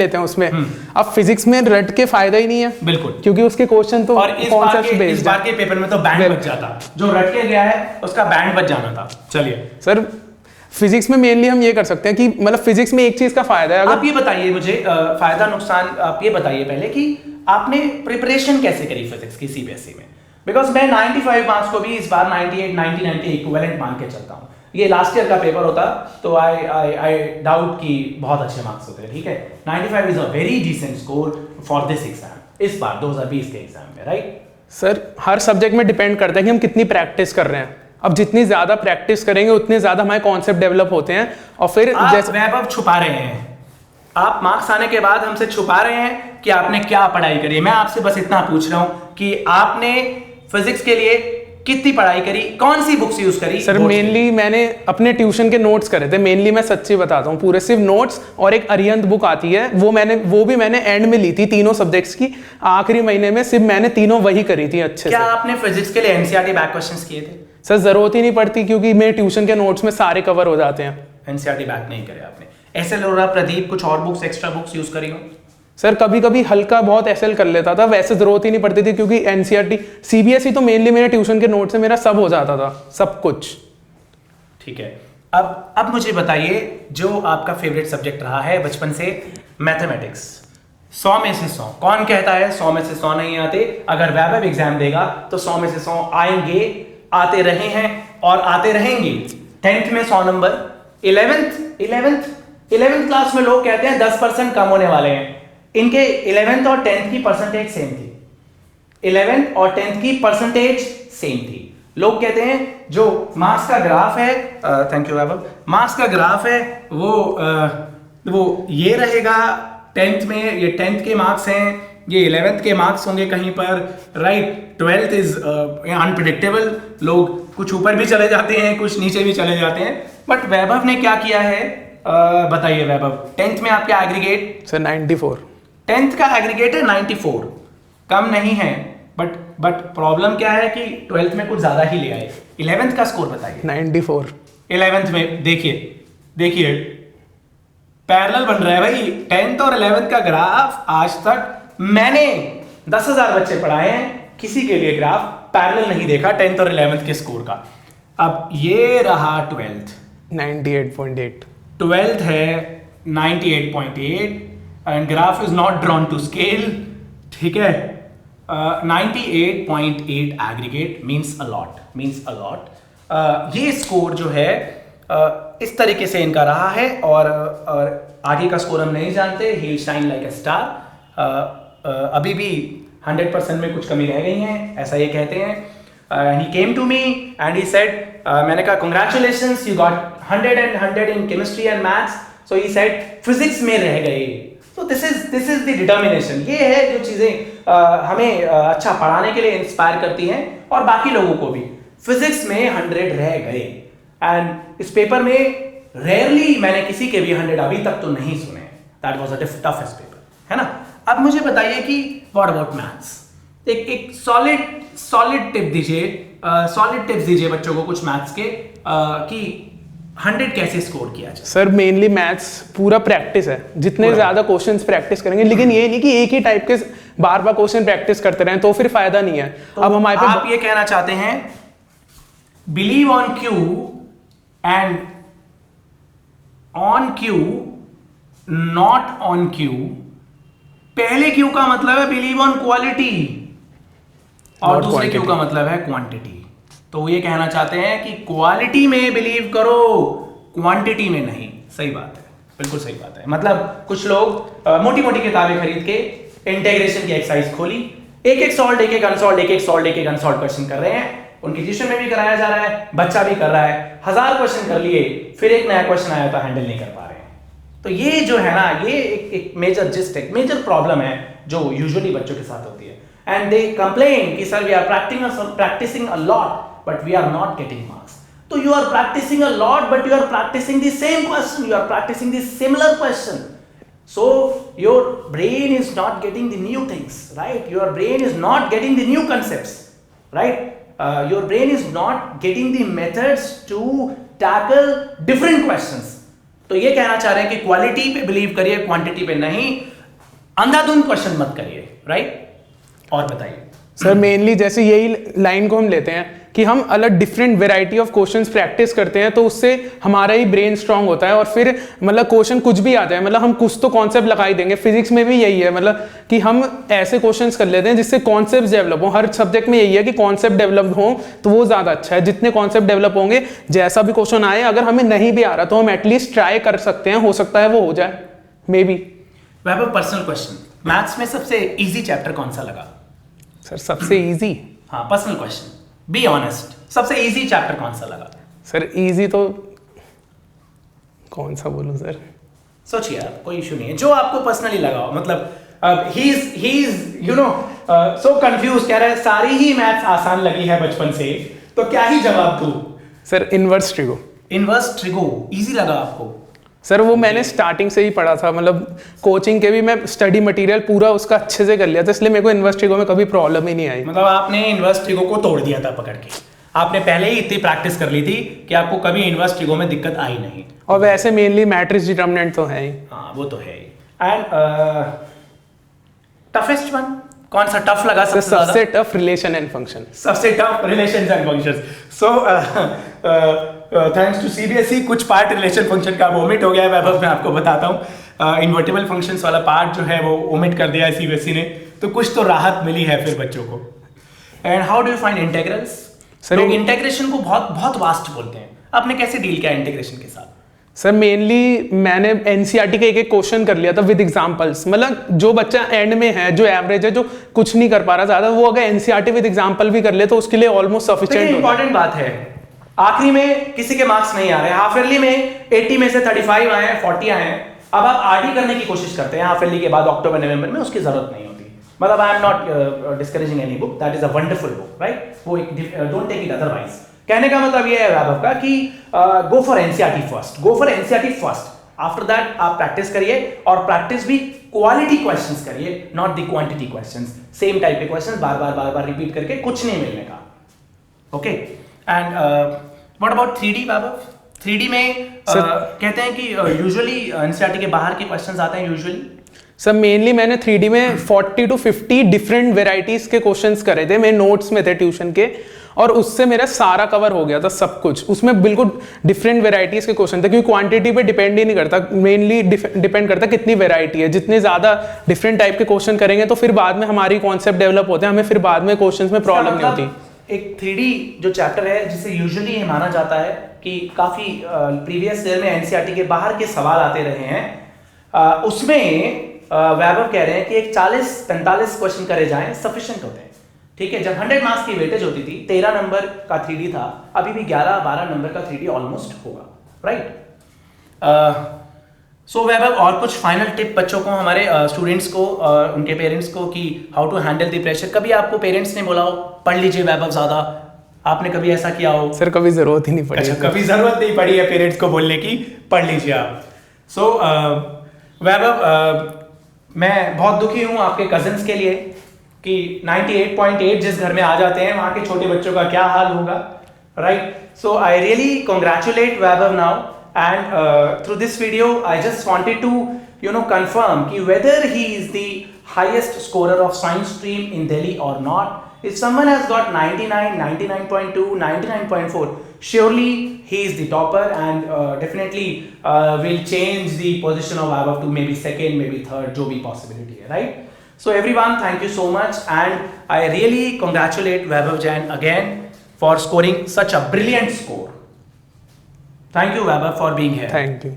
लेते हैं उसमें। अब फिजिक्स में रट के फायदा ही नहीं है, बिल्कुल, क्योंकि उसके क्वेश्चन तो और इस बार के पेपर में तो बैंड बच जाता, जो रट के गया है उसका बैंड बच जाना था। चलिए सर, फिजिक्स में मेनली हम ये कर सकते हैं कि मतलब फिजिक्स में एक चीज का फायदा है। अगर आप ये बताइए मुझे फायदा नुकसान आप ये बताइए पहले कि आपने प्रिपरेशन कैसे करी फिजिक्स की सीबीएसई में, बिकॉज मैं 95 मार्क्स को भी इस बार 98 90 इक्विवेलेंट मान के चलता हूँ। ये लास्ट ईयर का पेपर होता तो आई डाउट कि बहुत अच्छे मार्क्स होते हैं, ठीक है। 95 is a very decent score for this exam, इस बार 2020 के एग्जाम में, राइट। सर हर सब्जेक्ट में डिपेंड करता है कि हम कितनी प्रैक्टिस कर रहे हैं। अब जितनी ज्यादा प्रैक्टिस करेंगे उतने ज्यादा हमारे कॉन्सेप्ट डेवलप होते हैं। और फिर जैसे वैभव छुपा रहे हैं, आप मार्क्स आने के बाद हमसे छुपा रहे हैं कि आपने क्या पढ़ाई करी है। मैं आपसे बस इतना पूछ रहा हूं कि आपने फिजिक्स के लिए कितनी पढ़ाई करी, कौन सी बुक्स यूज करी? सर मेनली मैंने अपने ट्यूशन के नोट्स करे थे, मेनली मैं सच्ची बताता हूँ, पूरे सिर्फ नोट्स और एक अरिहंत बुक आती है वो भी मैंने एंड में ली थी तीनों सब्जेक्ट्स की, आखिरी महीने में सिर्फ मैंने तीनों वही करी थी अच्छे क्या आपने फिजिक्स के लिए एनसीईआरटी बैक क्वेश्चंस किए थे? सर जरूरत ही नहीं पड़ती, क्योंकि मेरे ट्यूशन के नोट्स में सारे कवर हो जाते हैं। एनसीईआरटी बैक नहीं करे आपने? एसएल और प्रदीप कुछ और बुक्स एक्स्ट्रा बुक्स यूज करी हो? सर कभी कभी हल्का बहुत एसएल कर लेता था, वैसे जरूरत ही नहीं पड़ती थी, क्योंकि एनसीईआरटी सीबीएसई तो मेनली मेरे ट्यूशन के नोट से मेरा सब हो जाता था, सब कुछ। ठीक है, अब मुझे बताइए जो आपका फेवरेट सब्जेक्ट रहा है बचपन से, मैथमेटिक्स। 100 में से 100 कौन कहता है 100 में से 100 नहीं आते? अगर वैभव एग्जाम देगा तो 100 में से 100 आएंगे, आते रहे हैं और आते रहेंगे। 10th में 100 नंबर, 11th क्लास में लोग कहते हैं 10% कम होने वाले हैं। इनके 11th और 10th की परसेंटेज सेम थी, 11th और 10th की परसेंटेज सेम थी। लोग कहते हैं जो मार्क्स का ग्राफ है, थैंक यू वैभव, मार्क्स का ग्राफ है वो ये रहेगा 10th में, ये 10th के मार्क्स हैं, ये 11th के मार्क्स होंगे कहीं पर, राइट। 12th इज अनप्रिडिक्टेबल, लोग कुछ ऊपर भी चले जाते हैं, कुछ नीचे भी चले जाते हैं। बट वैभव ने क्या किया है, बताइए वैभव, 10th में आपका एग्रीगेट? सर 94। 10th का एग्रीगेट है 94, कम नहीं है, बट प्रॉब्लम क्या है कि 12th में कुछ ज्यादा ही ले आए। 11th का स्कोर बताइए। 94। 11th में देखिए पैरेलल बन रहा है भाई, 10th और 11th का ग्राफ। आज तक मैंने 10,000 बच्चे पढ़ाए हैं, किसी के लिए ग्राफ पैरेलल नहीं देखा 10th और 11th के स्कोर का। अब ये रहा 12th, 98.8। 12th है 98.8 and graph is not drawn to scale, ठीक है। 98.8 एग्रीगेट मींस अ लॉट। ये स्कोर जो है इस तरीके से इनका रहा है, और आगे का स्कोर हम नहीं जानते। ही शाइन लाइक अ स्टार। अभी भी 100% में कुछ कमी रह गई है, ऐसा ये कहते हैं। He came to me and he said, मैंने कहा congratulations you got 100 and 100 in chemistry and maths. So he said physics में रह गए। तो दिस इज द डिटर्मिनेशन। ये है जो चीजें हमें अच्छा पढ़ाने के लिए इंस्पायर करती हैं, और बाकी लोगों को भी। फिजिक्स में 100 रह गए, एंड इस पेपर में रेयरली मैंने किसी के भी 100 अभी तक तो नहीं सुने। That was a toughest paper, है ना। अब मुझे बताइए कि व्हाट अबाउट मैथ्स? एक सॉलिड टिप दीजिए, सॉलिड टिप्स दीजिए बच्चों को कुछ मैथ्स के, कि 100 कैसे स्कोर किया जाए। सर मेनली मैथ्स पूरा प्रैक्टिस है, जितने ज्यादा क्वेश्चंस प्रैक्टिस करेंगे, लेकिन ये नहीं कि एक ही टाइप के बार बार क्वेश्चन प्रैक्टिस करते रहें तो फिर फायदा नहीं है। तो अब हमारे आप ये कहना चाहते हैं believe on Q and on Q not on Q. पहले क्यू का मतलब है बिलीव ऑन क्वालिटी, और दूसरे क्यू का मतलब है क्वांटिटी। तो ये कहना चाहते हैं कि क्वालिटी में बिलीव करो, क्वांटिटी में नहीं। सही बात है, बिल्कुल सही बात है। मतलब कुछ लोग मोटी मोटी किताबें खरीद के इंटीग्रेशन की एक्सरसाइज खोली, एक सॉल्व, एक अनसॉल्व, एक अनसॉल्व क्वेश्चन कर रहे हैं। उनकी ट्यूशन में भी कराया जा रहा है, बच्चा भी कर रहा है, 1000 क्वेश्चन कर लिए, फिर एक नया क्वेश्चन आया तो हैंडल नहीं कर पा रहे हैं। तो ये जो है ना, ये एक मेजर जिस्ट, एक मेजर प्रॉब्लम है जो यूजुअली बच्चों के साथ होती है। एंड दे कंप्लेन कि sir we are practicing a lot but we are not getting marks. So you are practicing a lot, but you are practicing the same question, you are practicing the similar question. So your brain is not getting the new things, right? Your brain is not getting the new concepts, right? Your brain is not getting the methods to tackle different questions. तो ये कहना चाह रहे हैं कि quality पे believe करिए, quantity पे नहीं। अंधाधुंध क्वेश्चन मत करिए, राइट? और बताइए सर मेनली जैसे यही लाइन को हम लेते हैं कि हम अलग different variety of questions practice करते हैं तो उससे हमारा ही ब्रेन स्ट्रांग होता है और फिर मतलब क्वेश्चन कुछ भी आता है, मतलब हम कुछ तो कॉन्सेप्ट लगा ही देंगे। फिजिक्स में भी यही है, मतलब कि हम ऐसे क्वेश्चंस कर लेते हैं जिससे कॉन्सेप्ट डेवलप हो। हर सब्जेक्ट में यही है कि कॉन्सेप्ट डेवलप हो तो वो ज़्यादा अच्छा है। जितने कॉन्सेप्ट डेवलप होंगे, जैसा भी क्वेश्चन आए, अगर हमें नहीं भी आ रहा तो हम एटलीस्ट ट्राई कर सकते हैं, हो सकता है वो हो जाए मे बी। वह पर्सनल क्वेश्चन, मैथ्स में सबसे इजी चैप्टर कौन सा लगा? सर सबसे इजी, हाँ पर्सनल क्वेश्चन, बी ऑनेस्ट, सबसे इजी चैप्टर कौन सा लगा? सर इजी तो कौन सा बोलूं सर? सोचिए आप, कोई इशू नहीं है, जो आपको पर्सनली लगा हो। मतलब he is you know so confuse, कह रहा है सारी ही मैथ्स आसान लगी है बचपन से, तो क्या ही जवाब दूं? Sir inverse trigo. Inverse trigo easy लगा आपको? सर वो मैंने स्टार्टिंग से ही पढ़ा था, मतलब कोचिंग के भी मैं स्टडी मटेरियल पूरा उसका अच्छे से कर लिया था, इसलिए मेरे को इनवर्स ट्रिगो में कभी प्रॉब्लम ही नहीं आई। मतलब आपने इनवर्स ट्रिगो को तोड़ दिया था पकड़ के, आपने पहले ही इतनी प्रैक्टिस कर ली थी कि आपको कभी इनवर्स ट्रिगो में दिक्कत आई नहीं। और वैसे मेनली मैट्रिक्स डिटरमिनेंट तो है ही। हाँ वो तो है ही। एंड टफेस्ट वन कौन सा टफ लगा सबसे टफ रिलेशन एंड फंक्शन। सबसे tough relations and functions. So thanks to CBSE कुछ पार्ट रिलेशन फंक्शन का ओमिट हो गया है वैभव, मैं आपको बताता हूँ। इन्वर्टिबल फंक्शंस वाला पार्ट जो है वो ओमिट कर दिया है सीबीएसई ने, तो कुछ तो राहत मिली है फिर बच्चों को। And how do you find integrals? लोग इंटीग्रेशन को बहुत बहुत वास्ट बोलते हैं, आपने कैसे डील किया इंटीग्रेशन के साथ? सर मेनली मैंने एनसीईआरटी का एक क्वेश्चन कर लिया था विद एग्जांपल्स। मतलब जो बच्चा एंड में है, जो एवरेज है, जो कुछ नहीं कर पा रहा ज्यादा, वो अगर एनसीईआरटी विद एग्जांपल भी कर ले तो उसके लिए ऑलमोस्ट सफिशिएंट। इंपॉर्टेंट बात है, आखिरी में किसी के मार्क्स नहीं आ रहे, हाफ ईयरली में 80 में से 35 आए हैं, 40 आए हैं। अब आप आरडी करने की कोशिश करते हैं हाफ ईयरली के बाद अक्टूबर नवंबर में, उसकी जरूरत नहीं होती। मतलब I am not discouraging any book, that is a wonderful book, right? वो डोंट टेक इट अदरवाइज। कहने का मतलब ये है वैभव का कि go for NCERT first, go for NCERT first. After that आप प्रैक्टिस करिए, और प्रैक्टिस भी क्वालिटी क्वेश्चंस करिए, not the quantity questions. Same type के क्वेश्चंस बार बार रिपीट करके कुछ नहीं मिलने का। Okay, and what about 3D Vaibhav? 3D में कहते हैं कि यूजुअली एनसीईआरटी के बाहर के क्वेश्चंस आते हैं यूजुअली। सर मेनली मैंने 3D में 40 to 50 डिफरेंट वेराइटीज के क्वेश्चंस करे थे, मेरे नोट्स में थे ट्यूशन के, और उससे मेरा सारा कवर हो गया था सब कुछ। उसमें बिल्कुल डिफरेंट वेराइटीज के क्वेश्चन थे, क्योंकि क्वांटिटी पे डिपेंड ही नहीं करता, मेनली डिपेंड करता कितनी वेराइटी है। जितने ज्यादा डिफरेंट टाइप के क्वेश्चन करेंगे तो फिर बाद में हमारी कॉन्सेप्ट डेवलप होते हैं, हमें फिर बाद में क्वेश्चंस में प्रॉब्लम नहीं होती। एक 3D जो चैप्टर है, जिसे यूजुअली ये माना जाता है कि काफी प्रीवियस ईयर में एनसीईआरटी के बाहर के सवाल आते रहे हैं, उसमें वैभव कह रहे हैं कि एक 40-45 क्वेश्चन करे जाएं सफिशिएंट होते हैं। ठीक है, जब 100 मार्क्स की वेटेज होती थी, 13 नंबर का 3D था, अभी भी 11-12 नंबर का 3D ऑलमोस्ट होगा, राइट? सो वैभव, और कुछ फाइनल टिप बच्चों को, हमारे स्टूडेंट्स को, उनके पेरेंट्स को, कि how to handle the pressure? कभी आपको पेरेंट्स ने बोला हो पढ़ लीजिए वैभव ज्यादा, आपने कभी ऐसा किया हो? सर कभी जरूरत ही नहीं पड़ी। अच्छा, कभी जरूरत नहीं पड़ी है पेरेंट्स को बोलने की पढ़ लीजिए आप। सो वैभव, मैं बहुत दुखी हूं आपके कजिन्स के लिए कि 98.8 जिस घर में आ जाते हैं वहां के छोटे बच्चों का क्या हाल होगा, right? So I really congratulate Vaibhav now, and through this video I just wanted to confirm ki whether he is the highest scorer of science stream in Delhi or not. If someone has got 99, 99.2, 99.4, surely he is the topper, and definitely will change the position of Vaibhav to maybe second, maybe third, jo bhi possibility hai, right? So everyone, thank you so much, and I really congratulate Vaibhav Jain again for scoring such a brilliant score. Thank you, Vaibhav, for being here. Thank you.